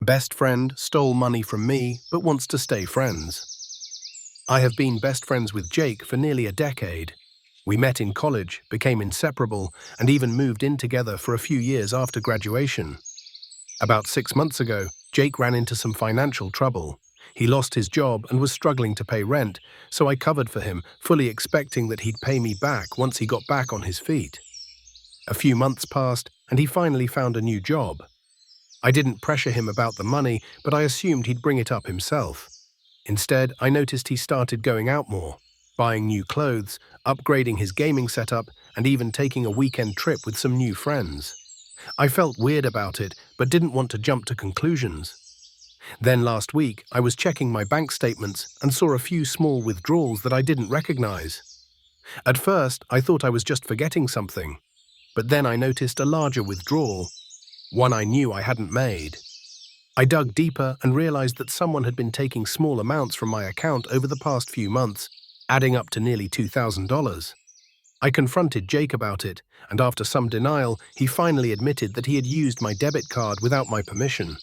Best friend stole money from me but wants to stay friends. I have been best friends with Jake for nearly a decade. We met in college, became inseparable, and even moved in together for a few years after graduation. About 6 months ago, Jake ran into some financial trouble. He lost his job and was struggling to pay rent, so I covered for him, fully expecting that he'd pay me back once he got back on his feet. A few months passed, and he finally found a new job. I didn't pressure him about the money, but I assumed he'd bring it up himself. Instead, I noticed he started going out more, buying new clothes, upgrading his gaming setup, and even taking a weekend trip with some new friends. I felt weird about it, but didn't want to jump to conclusions. Then last week, I was checking my bank statements and saw a few small withdrawals that I didn't recognize. At first, I thought I was just forgetting something, but then I noticed a larger withdrawal, one I knew I hadn't made. I dug deeper and realized that someone had been taking small amounts from my account over the past few months, adding up to nearly $2,000. I confronted Jake about it, and after some denial, he finally admitted that he had used my debit card without my permission.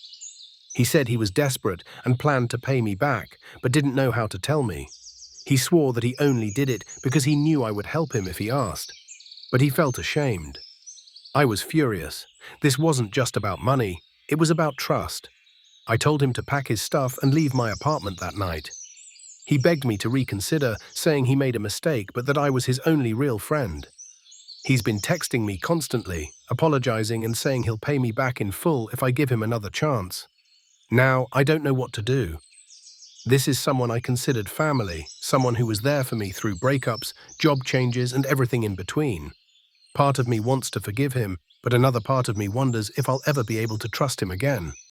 He said he was desperate and planned to pay me back, but didn't know how to tell me. He swore that he only did it because he knew I would help him if he asked, but he felt ashamed. I was furious. This wasn't just about money, it was about trust. I told him to pack his stuff and leave my apartment that night. He begged me to reconsider, saying he made a mistake but that I was his only real friend. He's been texting me constantly, apologizing and saying he'll pay me back in full if I give him another chance. Now, I don't know what to do. This is someone I considered family, someone who was there for me through breakups, job changes, and everything in between. Part of me wants to forgive him, but another part of me wonders if I'll ever be able to trust him again.